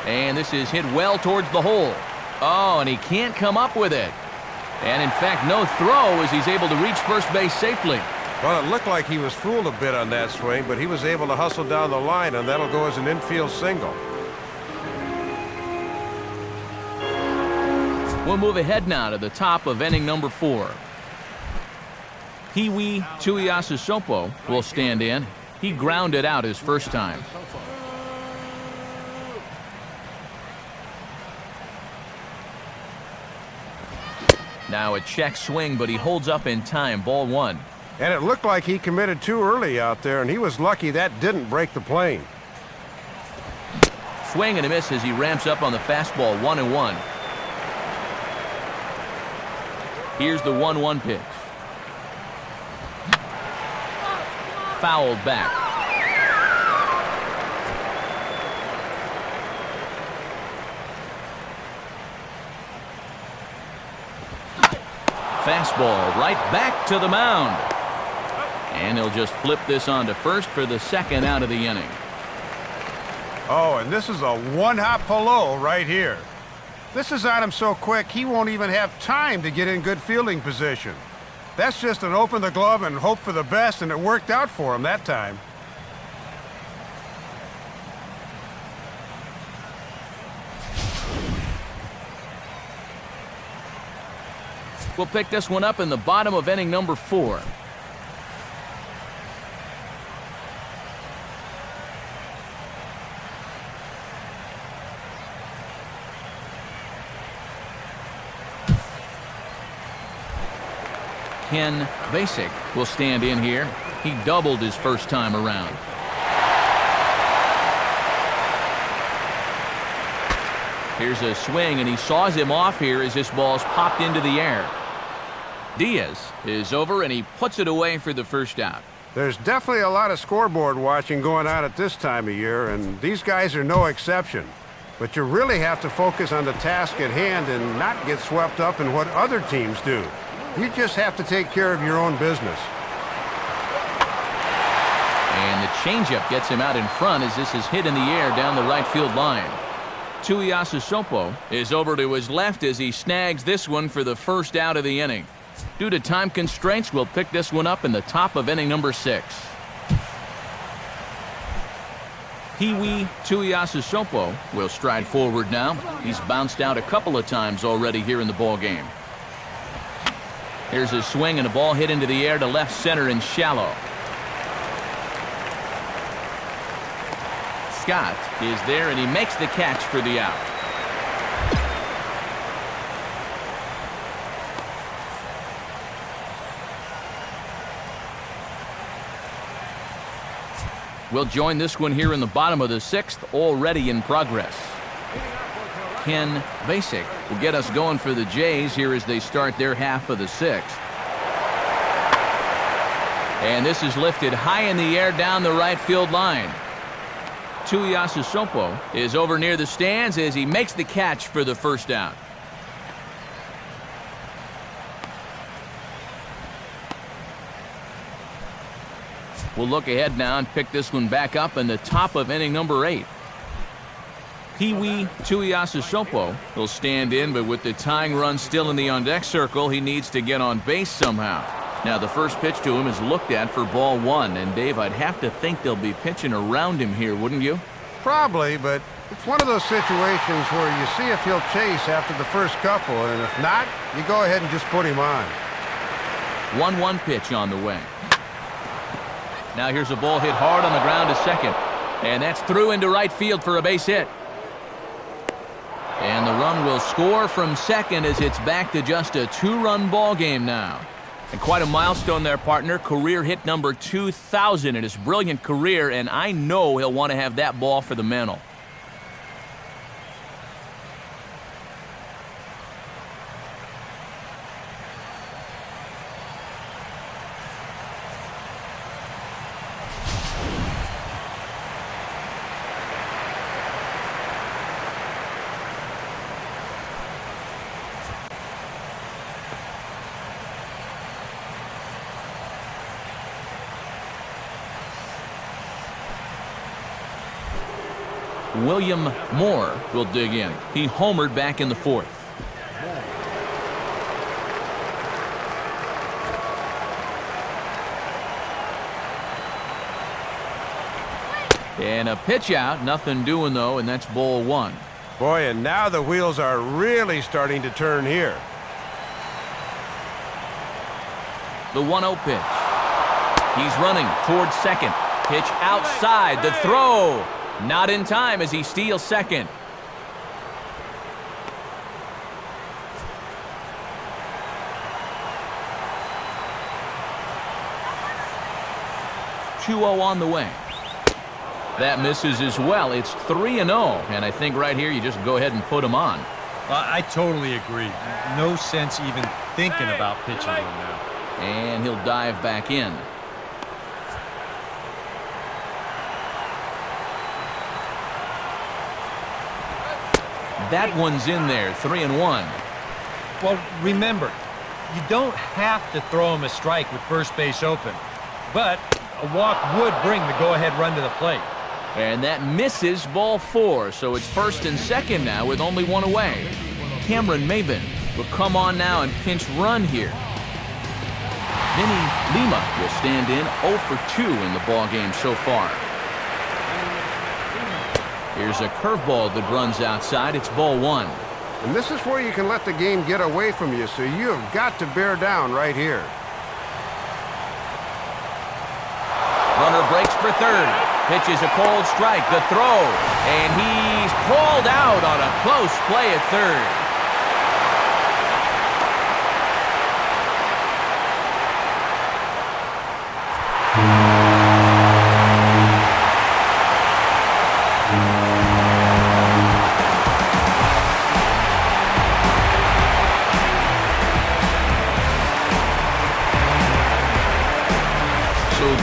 And this is hit well towards the hole. Oh, and he can't come up with it. And in fact, no throw as he's able to reach first base safely. Well, it looked like he was fooled a bit on that swing, but he was able to hustle down the line, and that'll go as an infield single. We'll move ahead now to the top of inning number 4. Peewee Tuiasosopo will stand in. He grounded out his first time. Now a check swing, but he holds up in time. Ball 1. And it looked like he committed too early out there, and he was lucky that didn't break the plane. Swing and a miss as he ramps up on the fastball. 1-1. Here's the 1-1 pitch. Fouled back. Fastball right back to the mound. And he'll just flip this on to first for the second out of the inning. Oh, and this is a one-hop hello right here. This is on him so quick he won't even have time to get in good fielding position. That's just an open the glove and hope for the best, and it worked out for him that time. We'll pick this one up in the bottom of inning number 4. Mlbtheshow will stand in here. He doubled his first time around. Here's a swing, and he saws him off here as this ball's popped into the air. Diaz is over, and he puts it away for the first out. There's definitely a lot of scoreboard watching going on at this time of year, and these guys are no exception. But you really have to focus on the task at hand and not get swept up in what other teams do. You just have to take care of your own business. And the changeup gets him out in front as this is hit in the air down the right field line. Tuiasosopo is over to his left as he snags this one for the first out of the inning. Due to time constraints, we'll pick this one up in the top of inning number 6. Peewee Tuiasosopo will stride forward now. He's bounced out a couple of times already here in the ball game. Here's a swing and a ball hit into the air to left center and shallow. Scott is there, and he makes the catch for the out. We'll join this one here in the bottom of the 6th, already in progress. Mlbtheshow will get us going for the Jays here as they start their half of the 6th. And this is lifted high in the air down the right field line. Tuiasosopo is over near the stands as he makes the catch for the first out. We'll look ahead now and pick this one back up in the top of inning number 8. Peewee Tuiasosopo will stand in, but with the tying run still in the on-deck circle, he needs to get on base somehow. Now, the first pitch to him is looked at for ball 1, and Dave, I'd have to think they'll be pitching around him here, wouldn't you? Probably, but it's one of those situations where you see if he'll chase after the first couple, and if not, you go ahead and just put him on. 1-1 pitch on the way. Now here's a ball hit hard on the ground to second, and that's through into right field for a base hit. And the run will score from second as it's back to just a 2-run ball game now. And quite a milestone there, partner. Career hit number 2,000 in his brilliant career, and I know he'll want to have that ball for the mantle. William Moore will dig in. He homered back in the 4th. And a pitch out, nothing doing though, and that's ball 1. Boy, and now the wheels are really starting to turn here. The 1-0 pitch. He's running towards second. Pitch outside. The throw. Not in time as he steals second. .2-0 on the way. That misses as well. It's 3-0, and I think right here you just go ahead and put him on. I totally agree. No sense even thinking about pitching to him now. And he'll dive back in. That one's in there, 3-1. Well, remember, you don't have to throw him a strike with first base open, but a walk would bring the go-ahead run to the plate. And that misses, ball 4, so it's first and second now with only 1 away. Cameron Maben will come on now and pinch run here. Vinny Lima will stand in 0 for 2 in the ballgame so far. Here's a curveball that runs outside. It's ball 1. And this is where you can let the game get away from you, so you have got to bear down right here. Runner breaks for third. Pitches a cold strike. The throw. And he's called out on a close play at third.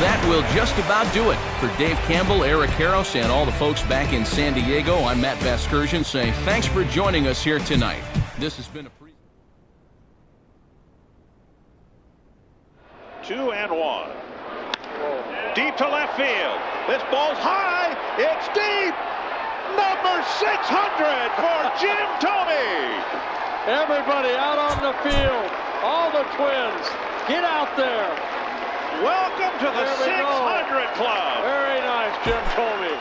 That will just about do it. For Dave Campbell, Eric Harros, and all the folks back in San Diego, I'm Matt Vasgersian saying thanks for joining us here tonight. This has been a 2-1. Deep to left field. This ball's high. It's deep. Number 600 for Jim Thome. Everybody out on the field. All the Twins. Get out there. Welcome to the 600 Club. Very nice, Jim Thome.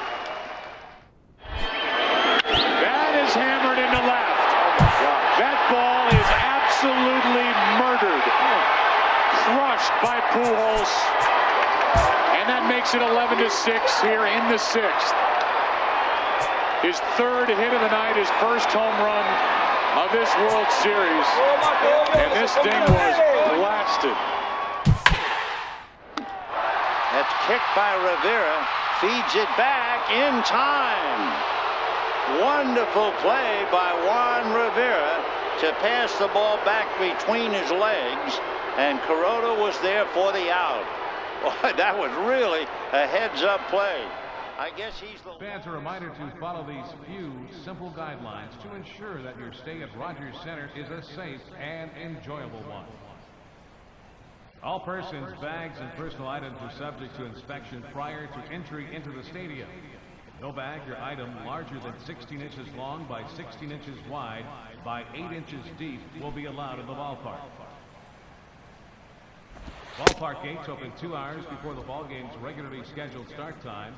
That is hammered into left. That ball is absolutely murdered. Crushed by Pujols. And that makes it 11-6 here in the 6th. His 3rd hit of the night, his first home run of this World Series. And this thing was blasted. That's kicked by Rivera. Feeds it back in time. Wonderful play by Juan Rivera to pass the ball back between his legs. And Kuroda was there for the out. Boy, that was really a heads-up play. I guess he's the... Fans are reminded to follow these few simple guidelines to ensure that your stay at Rogers Center is a safe and enjoyable one. All persons, bags, and personal items are subject to inspection prior to entry into the stadium. No bag or item larger than 16 inches long by 16 inches wide by 8 inches deep will be allowed in the ballpark. Ballpark gates open 2 hours before the ballgame's regularly scheduled start time.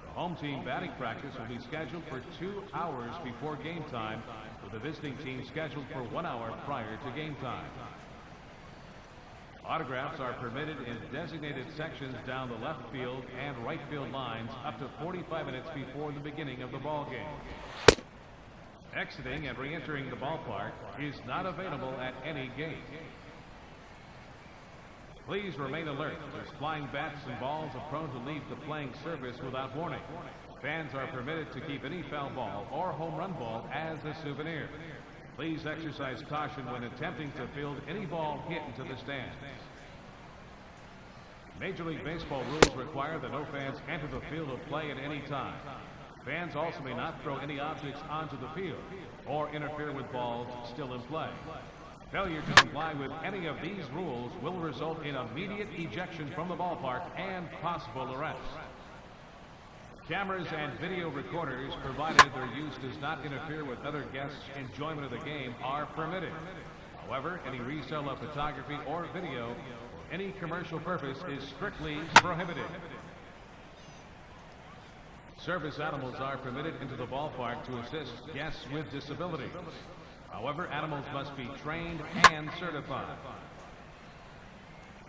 The home team batting practice will be scheduled for 2 hours before game time, with the visiting team scheduled for 1 hour prior to game time. Autographs are permitted in designated sections down the left field and right field lines up to 45 minutes before the beginning of the ball game. Exiting and re-entering the ballpark is not available at any gate. Please remain alert, as flying bats and balls are prone to leave the playing surface without warning. Fans are permitted to keep any foul ball or home run ball as a souvenir. Please exercise caution when attempting to field any ball hit into the stands. Major League Baseball rules require that no fans enter the field of play at any time. Fans also may not throw any objects onto the field or interfere with balls still in play. Failure to comply with any of these rules will result in immediate ejection from the ballpark and possible arrest. Cameras and video recorders, provided their use does not interfere with other guests' enjoyment of the game, are permitted. However, any resale of photography or video, any commercial purpose is strictly prohibited. Service animals are permitted into the ballpark to assist guests with disabilities. However, animals must be trained and certified.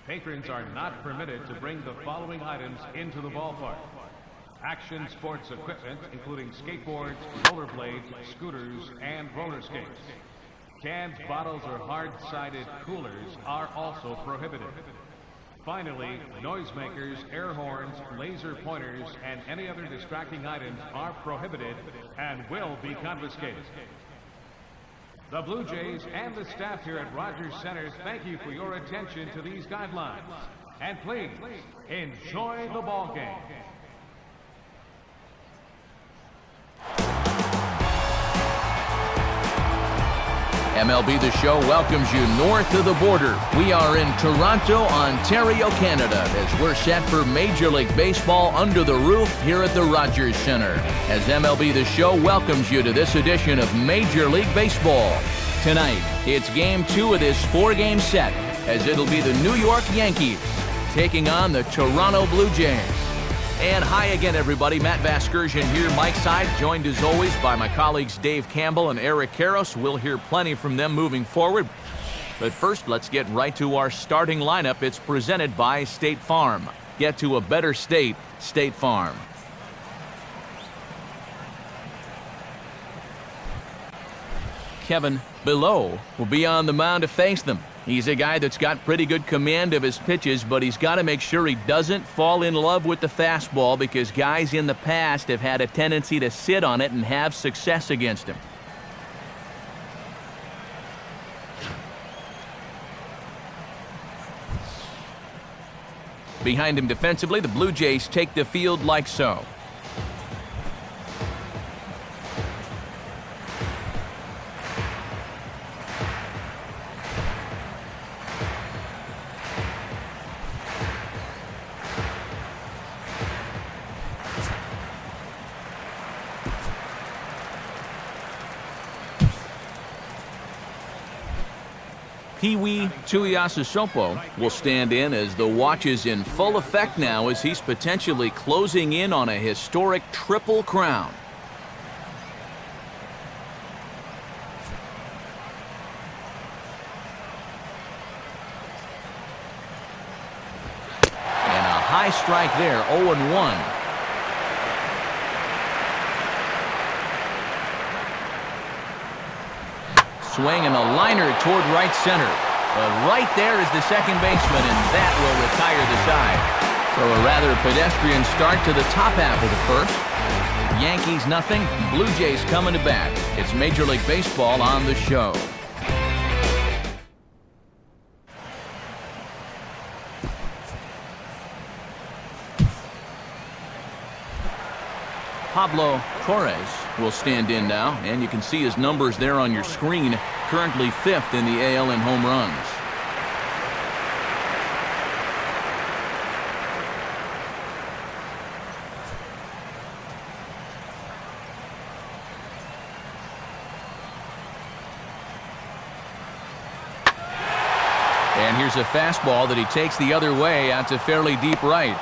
Patrons are not permitted to bring the following items into the ballpark: action sports equipment, including skateboards, rollerblades, scooters, and roller skates. Cans, bottles, or hard-sided coolers are also prohibited. Finally, noisemakers, air horns, laser pointers, and any other distracting items are prohibited and will be confiscated. The Blue Jays and the staff here at Rogers Center thank you for your attention to these guidelines. And please, enjoy the ball game. MLB The Show welcomes you north of the border. We are in Toronto, Ontario, Canada, as we're set for Major League Baseball under the roof here at the Rogers Center, as MLB The Show welcomes you to this edition of Major League Baseball. Tonight, it's Game 2 of this 4-game set, as it'll be the New York Yankees taking on the Toronto Blue Jays. And hi again, everybody. Matt Vasgersian here, Mike's side, joined as always by my colleagues Dave Campbell and Eric Karros. We'll hear plenty from them moving forward. But first, let's get right to our starting lineup. It's presented by State Farm. Get to a better state, State Farm. Kevin Below will be on the mound to face them. He's a guy that's got pretty good command of his pitches, but he's got to make sure he doesn't fall in love with the fastball, because guys in the past have had a tendency to sit on it and have success against him. Behind him defensively, the Blue Jays take the field like so. Peewee Tuiasosopo will stand in as the watch is in full effect now, as he's potentially closing in on a historic triple crown. And a high strike there, 0-1. Swing and a liner toward right center. But right there is the second baseman, and that will retire the side. So a rather pedestrian start to the top half of the first. Yankees nothing, Blue Jays coming to bat. It's Major League Baseball on the show. Pablo Torres will stand in now, and you can see his numbers there on your screen. Currently 5th in the AL in home runs. And here's a fastball that he takes the other way out to fairly deep right.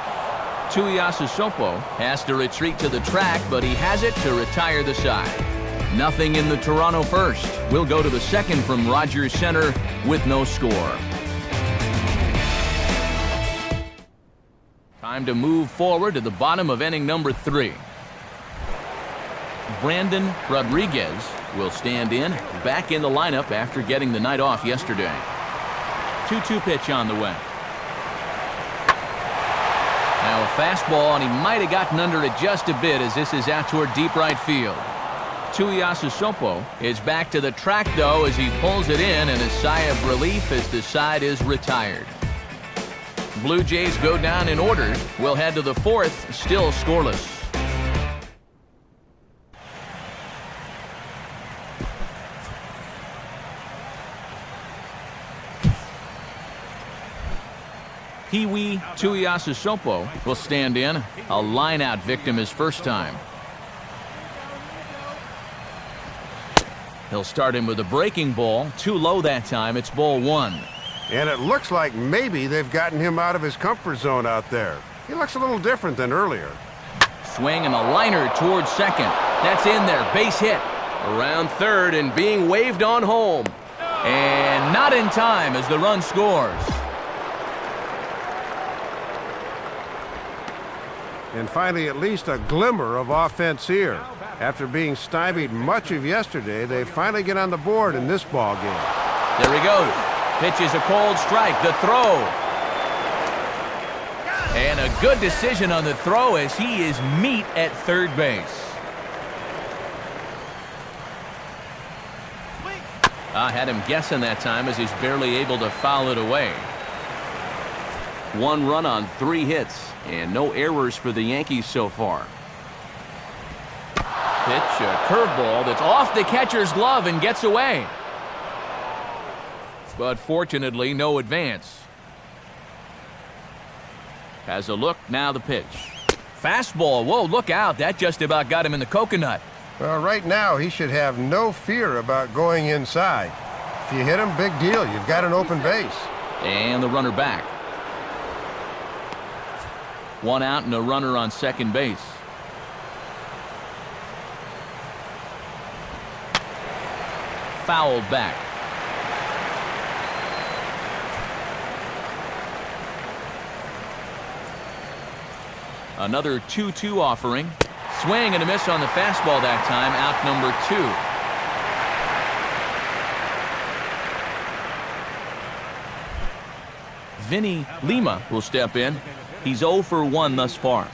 Tuiasosopo has to retreat to the track, but he has it to retire the side. Nothing in the Toronto first. We'll go to the second from Rogers Center with no score. Time to move forward to the bottom of inning number 3. Brandon Rodriguez will stand in, back in the lineup after getting the night off yesterday. 2-2 pitch on the way. Now a fastball, and he might have gotten under it just a bit, as this is out toward deep right field. Tuiasosopo is back to the track, though, as he pulls it in, and a sigh of relief as the side is retired. Blue Jays go down in order. We'll head to the 4th, still scoreless. Peewee Tuiasosopo will stand in. A line-out victim his first time. He'll start him with a breaking ball. Too low that time. It's ball 1. And it looks like maybe they've gotten him out of his comfort zone out there. He looks a little different than earlier. Swing and a liner towards second. That's in there. Base hit. Around third and being waved on home. And not in time as the run scores. And finally, at least a glimmer of offense here. After being stymied much of yesterday, they finally get on the board in this ball game. There he goes. Pitches a cold strike. The throw. And a good decision on the throw as he is meat at third base. I had him guessing that time as he's barely able to foul it away. 1 run on 3 hits and no errors for the Yankees so far. Pitch, a curveball that's off the catcher's glove and gets away. But fortunately, no advance. Has a look, now the pitch. Fastball, whoa, look out, that just about got him in the coconut. Well, right now, he should have no fear about going inside. If you hit him, big deal. You've got an open base. And the runner back. 1 out and a runner on second base. Fouled back. Another 2-2 offering. Swing and a miss on the fastball that time. Out number 2. Vinny Lima will step in. He's 0 for 1 thus far.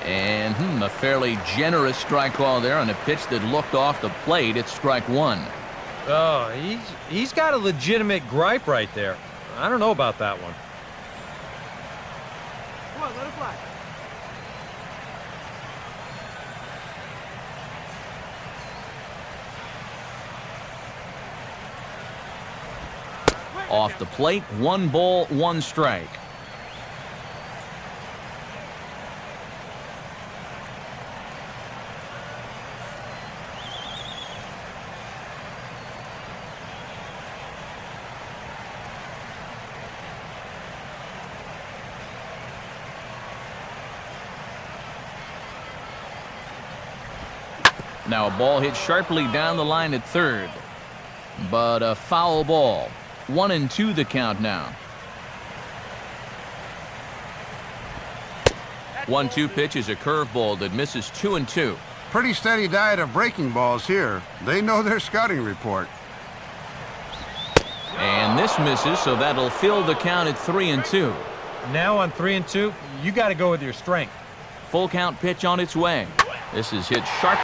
And a fairly generous strike call there on a pitch that looked off the plate. It's strike 1. Oh, he's got a legitimate gripe right there. I don't know about that one. Come on, let it fly. Off the plate, 1 ball, 1 strike. Now a ball hit sharply down the line at third. But a foul ball. 1-2 the count now. 1-2 pitch is a curveball that misses 2-2. Pretty steady diet of breaking balls here. They know their scouting report. And this misses, so that'll fill the count at 3-2. Now on 3-2, you got to go with your strength. Full count pitch on its way. This is hit sharply